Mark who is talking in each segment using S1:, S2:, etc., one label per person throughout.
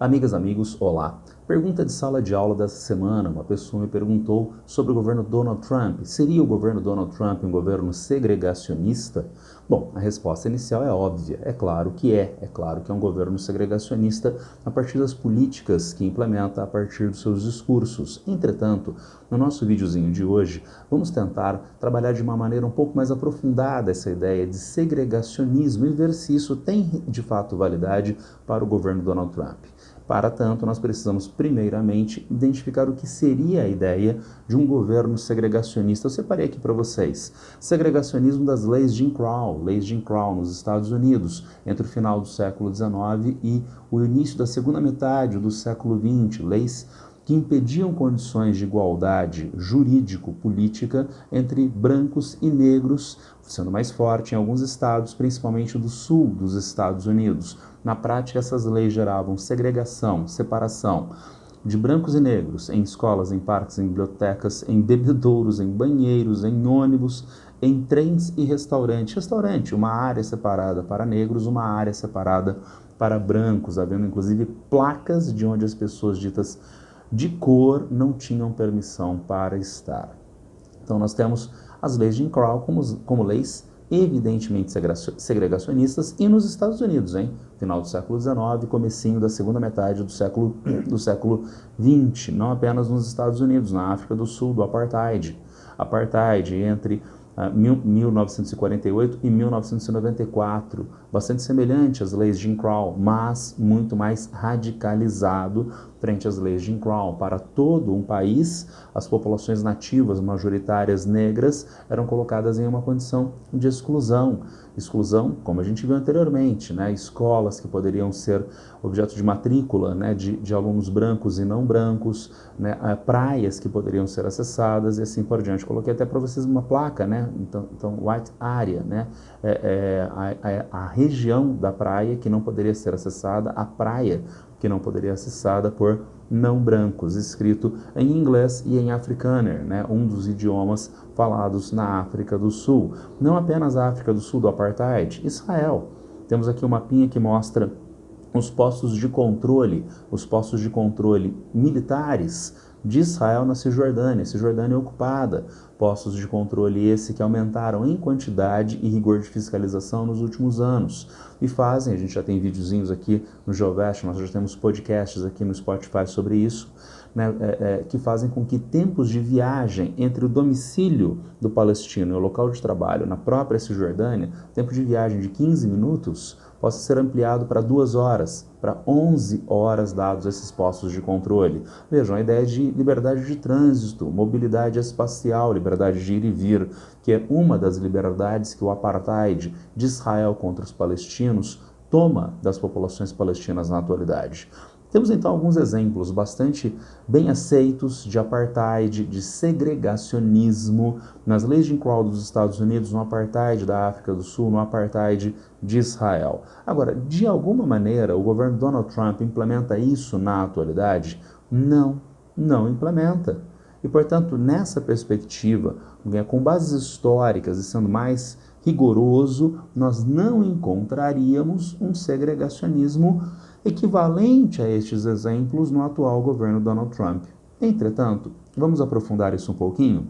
S1: Amigas, amigos, olá. Pergunta de sala de aula dessa semana. Uma pessoa me perguntou sobre o governo Donald Trump. Seria o governo Donald Trump um governo segregacionista? Bom, a resposta inicial é óbvia. É claro que é. É claro que é um governo segregacionista a partir das políticas que implementa a partir dos seus discursos. Entretanto, no nosso videozinho de hoje, vamos tentar trabalhar de uma maneira um pouco mais aprofundada essa ideia de segregacionismo e ver se isso tem de fato validade para o governo Donald Trump. Para tanto, nós precisamos primeiramente identificar o que seria a ideia de um governo segregacionista. Eu separei aqui para vocês. Segregacionismo das leis Jim Crow nos Estados Unidos, entre o final do século XIX e o início da segunda metade do século XX, leis que impediam condições de igualdade jurídico-política entre brancos e negros, sendo mais forte em alguns estados, principalmente do sul dos Estados Unidos. Na prática, essas leis geravam segregação, separação de brancos e negros em escolas, em parques, em bibliotecas, em bebedouros, em banheiros, em ônibus, em trens e restaurantes. Restaurante, uma área separada para negros, uma área separada para brancos, havendo inclusive placas de onde as pessoas ditas de cor não tinham permissão para estar. Então nós temos as leis de Jim Crow como leis evidentemente segregacionistas e nos Estados Unidos, final do século XIX, comecinho da segunda metade do século XX, não apenas nos Estados Unidos, na África do Sul, do apartheid entre 1948 e 1994, bastante semelhante às leis de Jim Crow, mas muito mais radicalizado frente às leis de Jim Crow. Para todo um país, as populações nativas majoritárias negras eram colocadas em uma condição de exclusão. Exclusão, como a gente viu anteriormente, escolas que poderiam ser objeto de matrícula de alunos brancos e não brancos, praias que poderiam ser acessadas e assim por diante. Coloquei até para vocês uma placa, então white area, a região da praia que não poderia ser acessada, a praia que não poderia ser acessada por não brancos, escrito em inglês e em afrikaner, um dos idiomas falados na África do Sul. Não apenas a África do Sul do apartheid, Israel. Temos aqui um mapinha que mostra os postos de controle militares de Israel na Cisjordânia ocupada, postos de controle esse que aumentaram em quantidade e rigor de fiscalização nos últimos anos. E fazem, a gente já tem videozinhos aqui no GeoVest, nós já temos podcasts aqui no Spotify sobre isso, que fazem com que tempos de viagem entre o domicílio do palestino e o local de trabalho na própria Cisjordânia, tempo de viagem de 15 minutos, possa ser ampliado para 2 horas, para 11 horas dados esses postos de controle. Vejam, a ideia de liberdade de trânsito, mobilidade espacial, liberdade de ir e vir, que é uma das liberdades que o apartheid de Israel contra os palestinos toma das populações palestinas na atualidade. Temos então alguns exemplos bastante bem aceitos de apartheid, de segregacionismo nas leis de Jim Crow dos Estados Unidos, no apartheid da África do Sul, no apartheid de Israel. Agora, de alguma maneira, o governo Donald Trump implementa isso na atualidade? Não implementa. E, portanto, nessa perspectiva, com bases históricas e sendo mais rigoroso, nós não encontraríamos um segregacionismo equivalente a estes exemplos no atual governo Donald Trump. Entretanto, vamos aprofundar isso um pouquinho?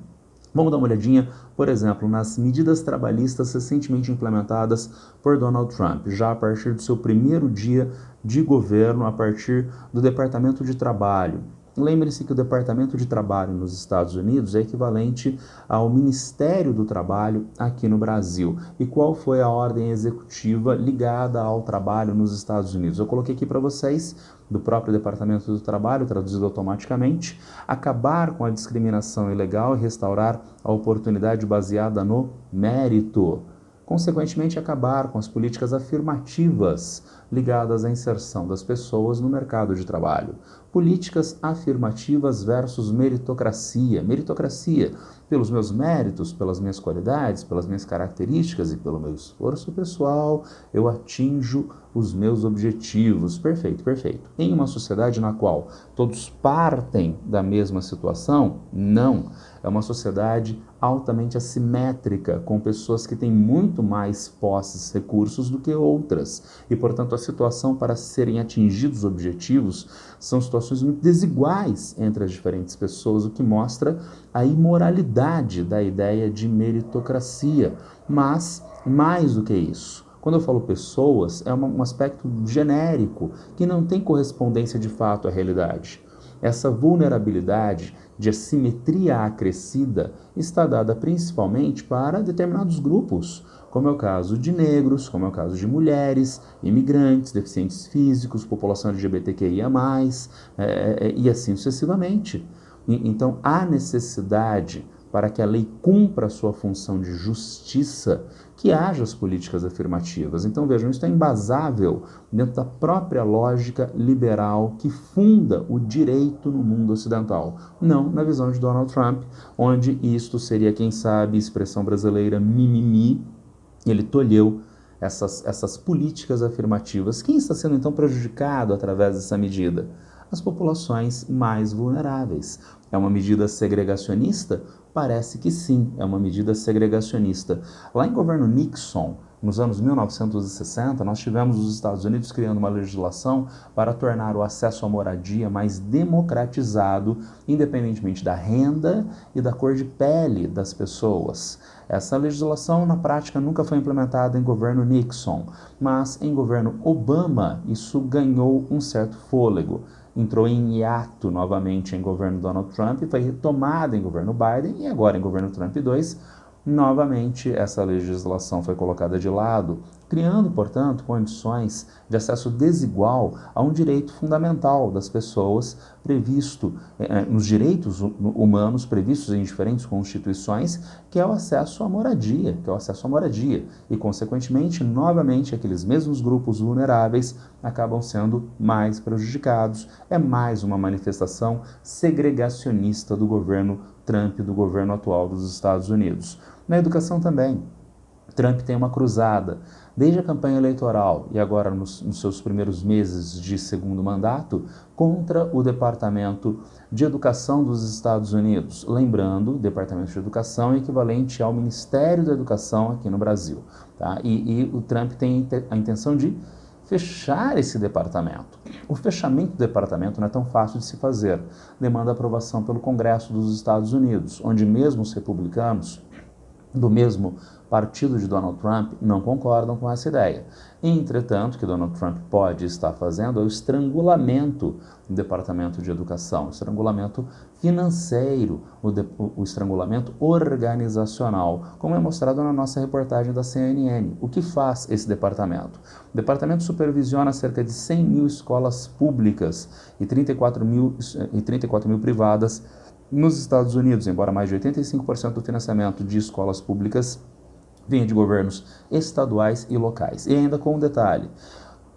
S1: Vamos dar uma olhadinha, por exemplo, nas medidas trabalhistas recentemente implementadas por Donald Trump, já a partir do seu primeiro dia de governo, a partir do Departamento de Trabalho. Lembre-se que o Departamento de Trabalho nos Estados Unidos é equivalente ao Ministério do Trabalho aqui no Brasil. E qual foi a ordem executiva ligada ao trabalho nos Estados Unidos? Eu coloquei aqui para vocês, do próprio Departamento do Trabalho, traduzido automaticamente: acabar com a discriminação ilegal e restaurar a oportunidade baseada no mérito. Consequentemente, acabar com as políticas afirmativas ligadas à inserção das pessoas no mercado de trabalho. Políticas afirmativas versus meritocracia. Meritocracia, pelos meus méritos, pelas minhas qualidades, pelas minhas características e pelo meu esforço pessoal, eu atinjo os meus objetivos. Perfeito, perfeito. Em uma sociedade na qual todos partem da mesma situação, não. É uma sociedade altamente assimétrica, com pessoas que têm muito mais posses, recursos do que outras. E, portanto, a situação para serem atingidos os objetivos são situações muito desiguais entre as diferentes pessoas, o que mostra a imoralidade da ideia de meritocracia. Mas, mais do que isso, quando eu falo pessoas, é um aspecto genérico que não tem correspondência de fato à realidade. Essa vulnerabilidade de assimetria acrescida está dada principalmente para determinados grupos, como é o caso de negros, como é o caso de mulheres, imigrantes, deficientes físicos, população LGBTQIA+, e assim sucessivamente. Então, há necessidade para que a lei cumpra a sua função de justiça, que haja as políticas afirmativas. Então, vejam, isso é embasável dentro da própria lógica liberal que funda o direito no mundo ocidental. Não na visão de Donald Trump, onde isto seria, quem sabe, expressão brasileira, mimimi. Ele tolheu essas políticas afirmativas. Quem está sendo, então, prejudicado através dessa medida? As populações mais vulneráveis. É uma medida segregacionista? Parece que sim, é uma medida segregacionista. Lá em governo Nixon, nos anos 1960, nós tivemos os Estados Unidos criando uma legislação para tornar o acesso à moradia mais democratizado, independentemente da renda e da cor de pele das pessoas. Essa legislação, na prática, nunca foi implementada em governo Nixon, mas em governo Obama isso ganhou um certo fôlego. Entrou em hiato novamente em governo Donald Trump, foi retomada em governo Biden e agora em governo Trump 2, novamente essa legislação foi colocada de lado, criando, portanto, condições de acesso desigual a um direito fundamental das pessoas previsto nos direitos humanos previstos em diferentes constituições, que é o acesso à moradia, e, consequentemente, novamente, aqueles mesmos grupos vulneráveis acabam sendo mais prejudicados. É mais uma manifestação segregacionista do governo Trump, do governo atual dos Estados Unidos. Na educação também. Trump tem uma cruzada, desde a campanha eleitoral e agora nos seus primeiros meses de segundo mandato, contra o Departamento de Educação dos Estados Unidos. Lembrando, o Departamento de Educação é equivalente ao Ministério da Educação aqui no Brasil. Tá? E o Trump tem a intenção de fechar esse departamento. O fechamento do departamento não é tão fácil de se fazer. Demanda aprovação pelo Congresso dos Estados Unidos, onde mesmo os republicanos do mesmo partido de Donald Trump não concordam com essa ideia. Entretanto, o que Donald Trump pode estar fazendo é o estrangulamento do Departamento de Educação, o estrangulamento financeiro, o estrangulamento organizacional, como é mostrado na nossa reportagem da CNN. O que faz esse departamento? O departamento supervisiona cerca de 100 mil escolas públicas e 34 mil privadas nos Estados Unidos, embora mais de 85% do financiamento de escolas públicas venha de governos estaduais e locais. E ainda com um detalhe,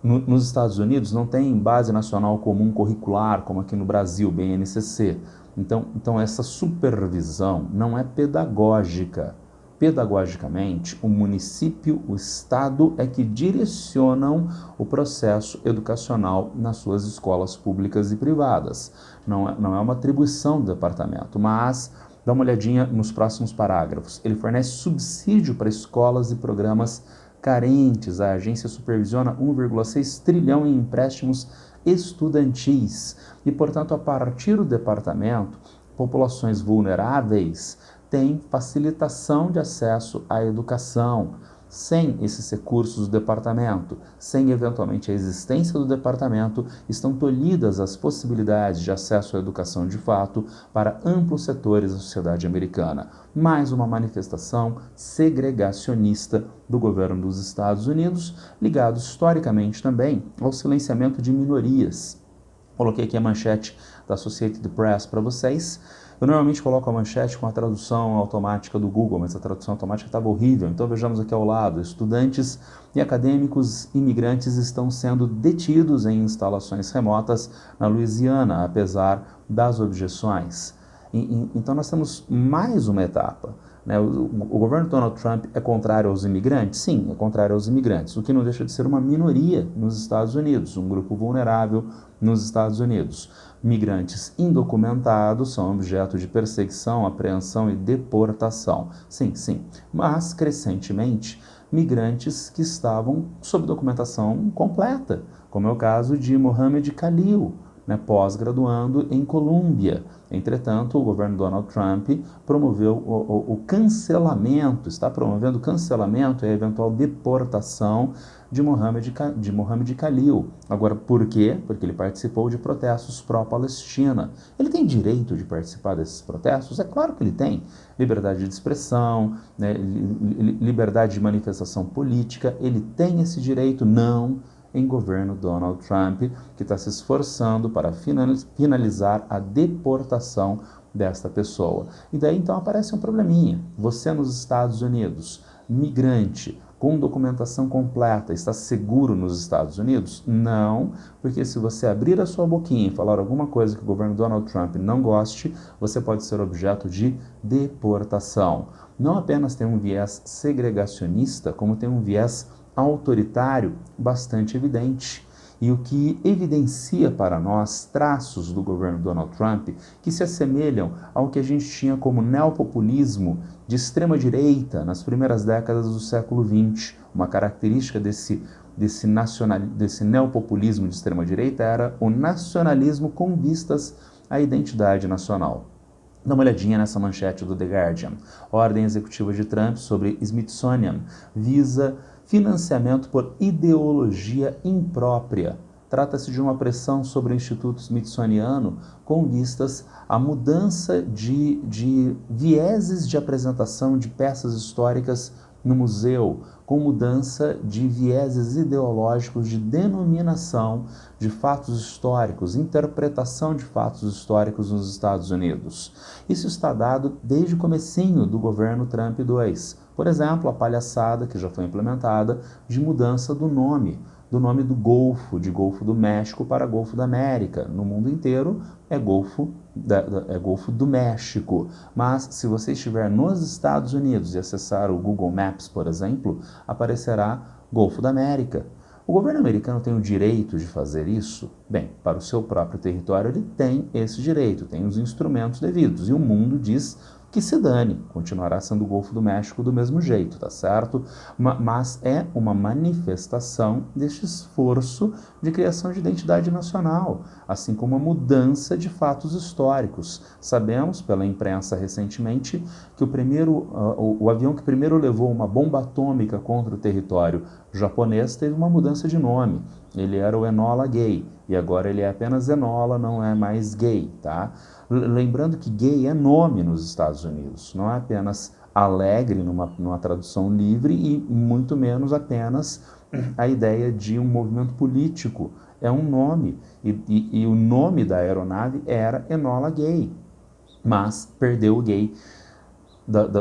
S1: nos Estados Unidos não tem base nacional comum curricular, como aqui no Brasil, BNCC. Então essa supervisão não é pedagógica. Pedagogicamente, o município, o Estado é que direcionam o processo educacional nas suas escolas públicas e privadas. Não é uma atribuição do departamento, mas dá uma olhadinha nos próximos parágrafos. Ele fornece subsídio para escolas e programas carentes. A agência supervisiona 1,6 trilhão em empréstimos estudantis. E, portanto, a partir do departamento, populações vulneráveis têm facilitação de acesso à educação. Sem esses recursos do departamento, sem eventualmente a existência do departamento, estão tolhidas as possibilidades de acesso à educação de fato para amplos setores da sociedade americana. Mais uma manifestação segregacionista do governo dos Estados Unidos, ligado historicamente também ao silenciamento de minorias. Coloquei aqui a manchete da Associated Press para vocês. Eu normalmente coloco a manchete com a tradução automática do Google, mas a tradução automática estava horrível. Então vejamos aqui ao lado, estudantes e acadêmicos imigrantes estão sendo detidos em instalações remotas na Louisiana, apesar das objeções. Então nós temos mais uma etapa. Né? O governo Donald Trump é contrário aos imigrantes? Sim, é contrário aos imigrantes, o que não deixa de ser uma minoria nos Estados Unidos, um grupo vulnerável nos Estados Unidos. Migrantes indocumentados são objeto de perseguição, apreensão e deportação. Sim, sim, mas crescentemente migrantes que estavam sob documentação completa, como é o caso de Mohamed Khalil, né, pós-graduando em Colômbia. Entretanto, o governo Donald Trump promoveu o cancelamento, está promovendo o cancelamento e a eventual deportação de Mohamed Khalil. Agora, por quê? Porque ele participou de protestos pró-Palestina. Ele tem direito de participar desses protestos? É claro que ele tem. Liberdade de expressão, né, liberdade de manifestação política, ele tem esse direito? Não em governo Donald Trump, que está se esforçando para finalizar a deportação desta pessoa. E daí então aparece um probleminha. Você nos Estados Unidos, migrante, com documentação completa, está seguro nos Estados Unidos? Não, porque se você abrir a sua boquinha e falar alguma coisa que o governo Donald Trump não goste, você pode ser objeto de deportação. Não apenas tem um viés segregacionista, como tem um viés autoritário bastante evidente. E o que evidencia para nós traços do governo Donald Trump que se assemelham ao que a gente tinha como neopopulismo de extrema-direita nas primeiras décadas do século XX. Uma característica desse neopopulismo de extrema-direita era o nacionalismo com vistas à identidade nacional. Dá uma olhadinha nessa manchete do The Guardian. Ordem executiva de Trump sobre Smithsonian visa financiamento por ideologia imprópria. Trata-se de uma pressão sobre o Instituto Smithsoniano com vistas à mudança de vieses de apresentação de peças históricas no museu, com mudança de vieses ideológicos de denominação de fatos históricos, interpretação de fatos históricos nos Estados Unidos. Isso está dado desde o comecinho do governo Trump II. Por exemplo, a palhaçada que já foi implementada de mudança do nome do Golfo, de Golfo do México para Golfo da América. No mundo inteiro é Golfo do México. Mas se você estiver nos Estados Unidos e acessar o Google Maps, por exemplo, aparecerá Golfo da América. O governo americano tem o direito de fazer isso? Bem, para o seu próprio território ele tem esse direito, tem os instrumentos devidos. E o mundo diz que se dane, continuará sendo o Golfo do México do mesmo jeito, tá certo? Mas é uma manifestação deste esforço de criação de identidade nacional, assim como uma mudança de fatos históricos. Sabemos, pela imprensa recentemente, que o avião que primeiro levou uma bomba atômica contra o território japonês teve uma mudança de nome. Ele era o Enola Gay, e agora ele é apenas Enola, não é mais gay, tá? Lembrando que gay é nome nos Estados Unidos, não é apenas alegre numa tradução livre e muito menos apenas a ideia de um movimento político. É um nome, e o nome da aeronave era Enola Gay, mas perdeu o gay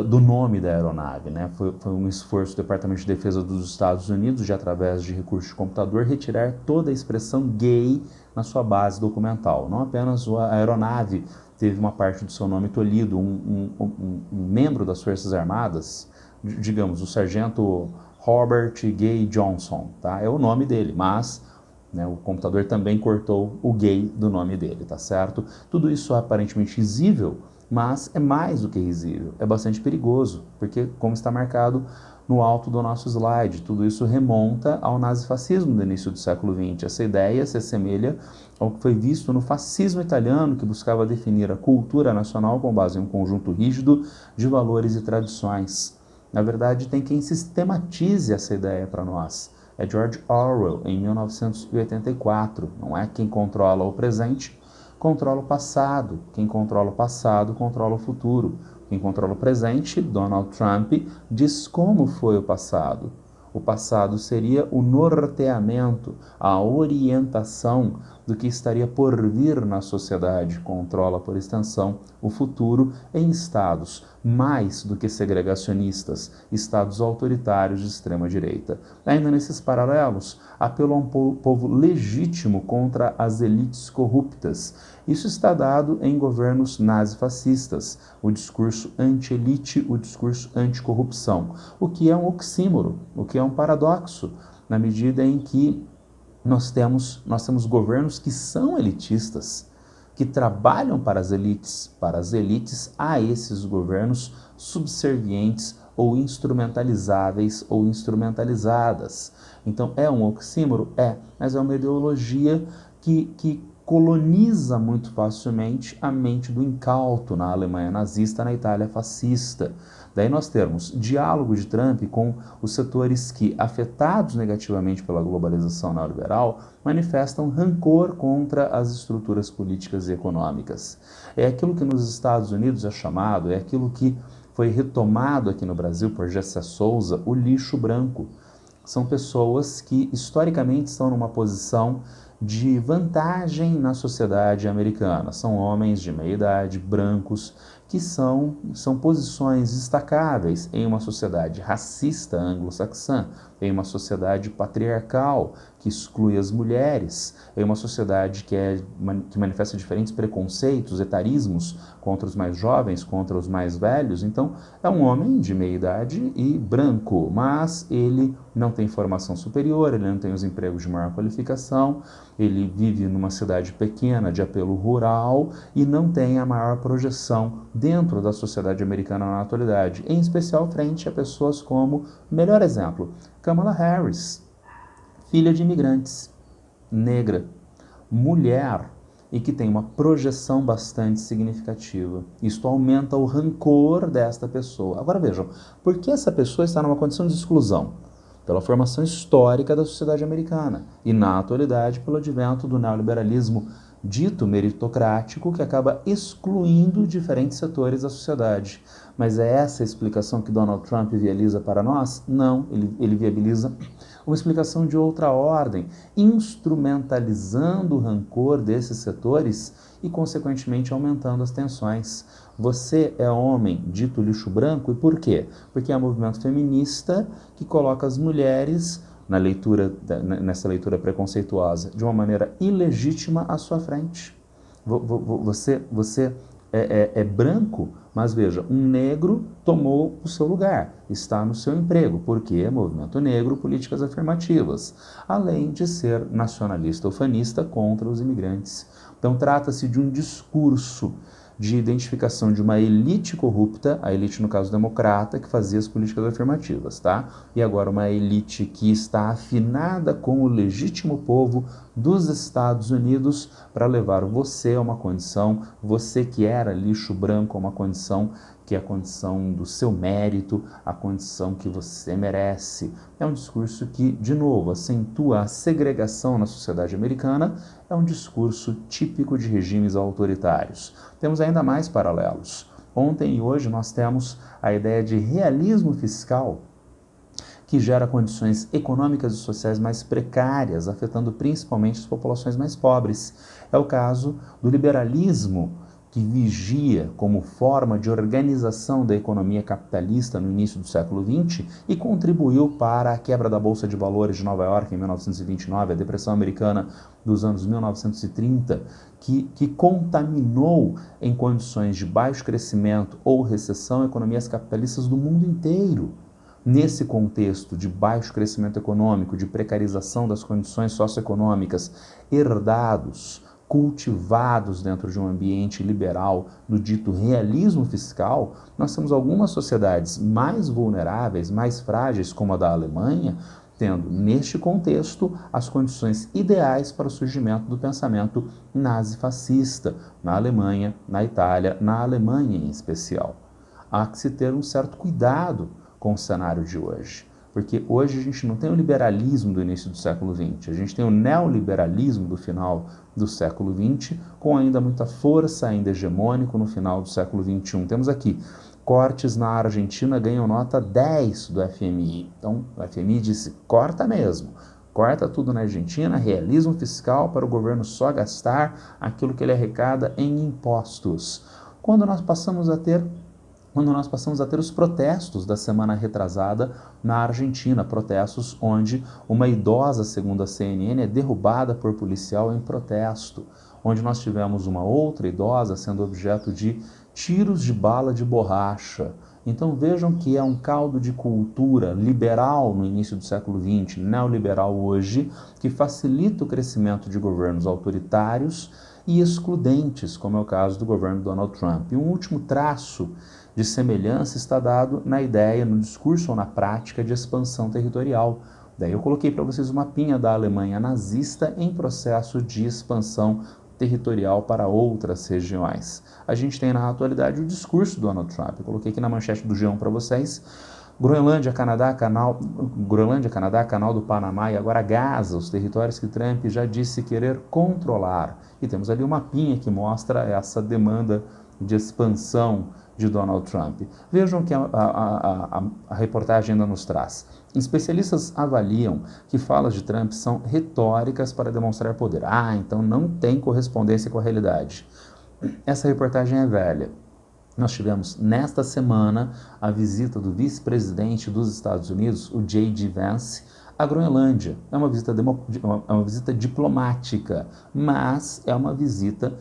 S1: do nome da aeronave, né? Foi um esforço do Departamento de Defesa dos Estados Unidos de, através de recursos de computador, retirar toda a expressão gay na sua base documental. Não apenas a aeronave teve uma parte do seu nome tolhido, um membro das Forças Armadas, digamos, o sargento Robert Gay Johnson, tá? É o nome dele, mas né, o computador também cortou o gay do nome dele, tá certo? Tudo isso é aparentemente risível, mas é mais do que risível, é bastante perigoso, porque, como está marcado no alto do nosso slide, tudo isso remonta ao nazifascismo do início do século XX. Essa ideia se assemelha ao que foi visto no fascismo italiano, que buscava definir a cultura nacional com base em um conjunto rígido de valores e tradições. Na verdade, tem quem sistematize essa ideia para nós. É George Orwell, em 1984. Não é quem controla o presente, controla o passado. Quem controla o passado, controla o futuro. Quem controla o presente, Donald Trump, diz como foi o passado. O passado seria o norteamento, a orientação do que estaria por vir na sociedade, controla, por extensão, o futuro em estados mais do que segregacionistas, estados autoritários de extrema-direita. Ainda nesses paralelos, apelo a um povo legítimo contra as elites corruptas. Isso está dado em governos nazifascistas, o discurso anti-elite, o discurso anticorrupção, o que é um oxímoro, o que é um paradoxo, na medida em que nós temos governos que são elitistas, que trabalham para as elites, a esses governos subservientes ou instrumentalizáveis ou instrumentalizadas. Então é um oxímoro? É, mas é uma ideologia que coloniza muito facilmente a mente do incauto na Alemanha nazista, na Itália fascista. Daí nós temos diálogo de Trump com os setores que, afetados negativamente pela globalização neoliberal, manifestam rancor contra as estruturas políticas e econômicas. É aquilo que nos Estados Unidos é chamado, é aquilo que foi retomado aqui no Brasil por Gessé Souza, o lixo branco. São pessoas que historicamente estão numa posição de vantagem na sociedade americana. São homens de meia idade, brancos, que são posições destacáveis em uma sociedade racista anglo-saxã, em uma sociedade patriarcal que exclui as mulheres, em uma sociedade que manifesta diferentes preconceitos, etarismos contra os mais jovens, contra os mais velhos. Então, é um homem de meia idade e branco, mas ele não tem formação superior, ele não tem os empregos de maior qualificação, ele vive numa cidade pequena de apelo rural e não tem a maior projeção dentro da sociedade americana na atualidade, em especial frente a pessoas como, melhor exemplo, Kamala Harris, filha de imigrantes, negra, mulher e que tem uma projeção bastante significativa. Isto aumenta o rancor desta pessoa. Agora vejam, por que essa pessoa está numa condição de exclusão? Pela formação histórica da sociedade americana e, na atualidade, pelo advento do neoliberalismo dito meritocrático que acaba excluindo diferentes setores da sociedade. Mas é essa a explicação que Donald Trump viabiliza para nós? Não, ele viabiliza uma explicação de outra ordem, instrumentalizando o rancor desses setores e, consequentemente, aumentando as tensões. Você é homem, dito lixo branco, e por quê? Porque é um movimento feminista que coloca as mulheres nessa leitura preconceituosa, de uma maneira ilegítima à sua frente. Você é branco, mas veja, um negro tomou o seu lugar, está no seu emprego, porque movimento negro, políticas afirmativas, além de ser nacionalista ou fanista contra os imigrantes. Então trata-se de um discurso de identificação de uma elite corrupta, a elite no caso democrata, que fazia as políticas afirmativas, tá? E agora uma elite que está afinada com o legítimo povo dos Estados Unidos para levar você a uma condição, você que era lixo branco, a uma condição que é a condição do seu mérito, a condição que você merece. É um discurso que, de novo, acentua a segregação na sociedade americana, é um discurso típico de regimes autoritários. Temos ainda mais paralelos. Ontem e hoje nós temos a ideia de realismo fiscal, que gera condições econômicas e sociais mais precárias, afetando principalmente as populações mais pobres. É o caso do liberalismo, que vigia como forma de organização da economia capitalista no início do século XX e contribuiu para a quebra da Bolsa de Valores de Nova York em 1929, a depressão americana dos anos 1930, que contaminou em condições de baixo crescimento ou recessão economias capitalistas do mundo inteiro. Nesse contexto de baixo crescimento econômico, de precarização das condições socioeconômicas, herdados, cultivados dentro de um ambiente liberal do dito realismo fiscal, nós temos algumas sociedades mais vulneráveis, mais frágeis, como a da Alemanha, tendo, neste contexto, as condições ideais para o surgimento do pensamento nazifascista, na Alemanha, na Itália, na Alemanha em especial. Há que se ter um certo cuidado com o cenário de hoje. Porque hoje a gente não tem o liberalismo do início do século XX, a gente tem o neoliberalismo do final do século XX, com ainda muita força, ainda hegemônico no final do século XXI. Temos aqui, cortes na Argentina ganham nota 10 do FMI. Então, o FMI disse, corta mesmo. Corta tudo na Argentina, realiza um fiscal para o governo só gastar aquilo que ele arrecada em impostos. Quando nós passamos a ter os protestos da semana retrasada na Argentina, protestos onde uma idosa, segundo a CNN, é derrubada por policial em protesto, onde nós tivemos uma outra idosa sendo objeto de tiros de bala de borracha. Então vejam que é um caldo de cultura liberal no início do século XX, neoliberal hoje, que facilita o crescimento de governos autoritários e excludentes, como é o caso do governo Donald Trump. E um último traço de semelhança está dado na ideia, no discurso ou na prática de expansão territorial. Daí eu coloquei para vocês uma mapinha da Alemanha nazista em processo de expansão territorial para outras regiões. A gente tem na atualidade o discurso do Donald Trump. Eu coloquei aqui na manchete do G1 para vocês. Groenlândia, Canadá, canal do Panamá e agora Gaza, os territórios que Trump já disse querer controlar. E temos ali uma mapinha que mostra essa demanda de expansão de Donald Trump. Vejam que a reportagem ainda nos traz. Especialistas avaliam que falas de Trump são retóricas para demonstrar poder. Então não tem correspondência com a realidade. Essa reportagem é velha. Nós tivemos nesta semana a visita do vice-presidente dos Estados Unidos, o J.D. Vance, à Groenlândia. É uma visita diplomática, mas é uma visita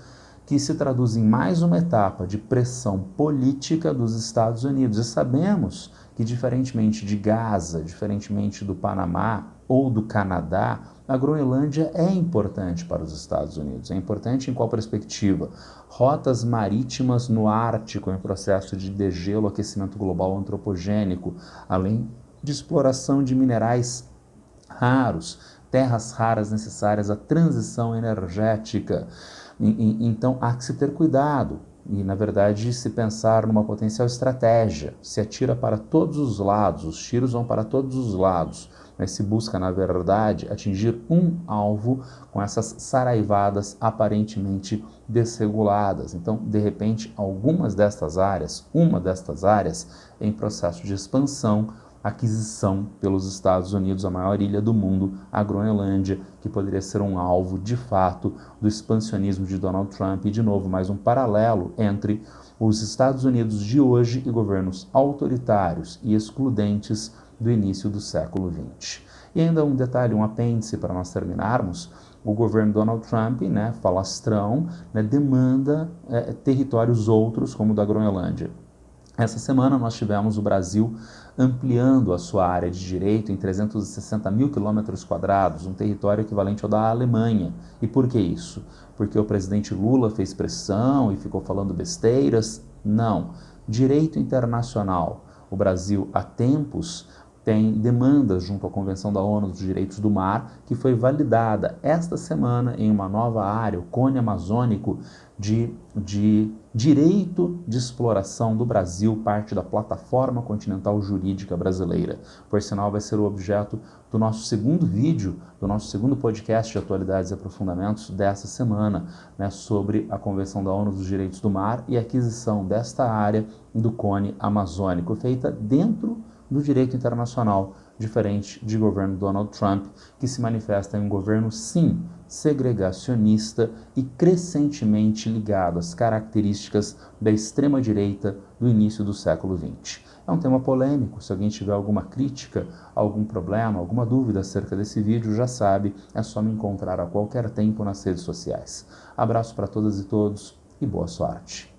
S1: que se traduz em mais uma etapa de pressão política dos Estados Unidos. E sabemos que, diferentemente de Gaza, diferentemente do Panamá ou do Canadá, a Groenlândia é importante para os Estados Unidos. É importante em qual perspectiva? Rotas marítimas no Ártico em processo de degelo, aquecimento global antropogênico, além de exploração de minerais raros, terras raras necessárias à transição energética. Então há que se ter cuidado e, na verdade, se pensar numa potencial estratégia. Se atira para todos os lados, os tiros vão para todos os lados, mas se busca, na verdade, atingir um alvo com essas saraivadas aparentemente desreguladas. Então, de repente, uma destas áreas em processo de expansão, aquisição pelos Estados Unidos, a maior ilha do mundo, a Groenlândia, que poderia ser um alvo, de fato, do expansionismo de Donald Trump. E, de novo, mais um paralelo entre os Estados Unidos de hoje e governos autoritários e excludentes do início do século XX. E ainda um detalhe, um apêndice para nós terminarmos: o governo Donald Trump, falastrão, demanda territórios outros, como o da Groenlândia. Essa semana nós tivemos o Brasil ampliando a sua área de direito em 360 mil quilômetros quadrados, um território equivalente ao da Alemanha. E por que isso? Porque o presidente Lula fez pressão e ficou falando besteiras? Não. Direito internacional. O Brasil, há tempos, tem demandas junto à Convenção da ONU dos Direitos do Mar, que foi validada esta semana em uma nova área, o Cone Amazônico, de direito de exploração do Brasil, parte da plataforma continental jurídica brasileira. Por sinal, vai ser o objeto do nosso segundo vídeo, do nosso segundo podcast de atualidades e aprofundamentos dessa semana, sobre a Convenção da ONU dos Direitos do Mar e a aquisição desta área do Cone Amazônico, feita dentro do direito internacional, diferente de governo Donald Trump, que se manifesta em um governo, sim, segregacionista e crescentemente ligado às características da extrema-direita do início do século XX. É um tema polêmico. Se alguém tiver alguma crítica, algum problema, alguma dúvida acerca desse vídeo, já sabe, é só me encontrar a qualquer tempo nas redes sociais. Abraço para todas e todos e boa sorte.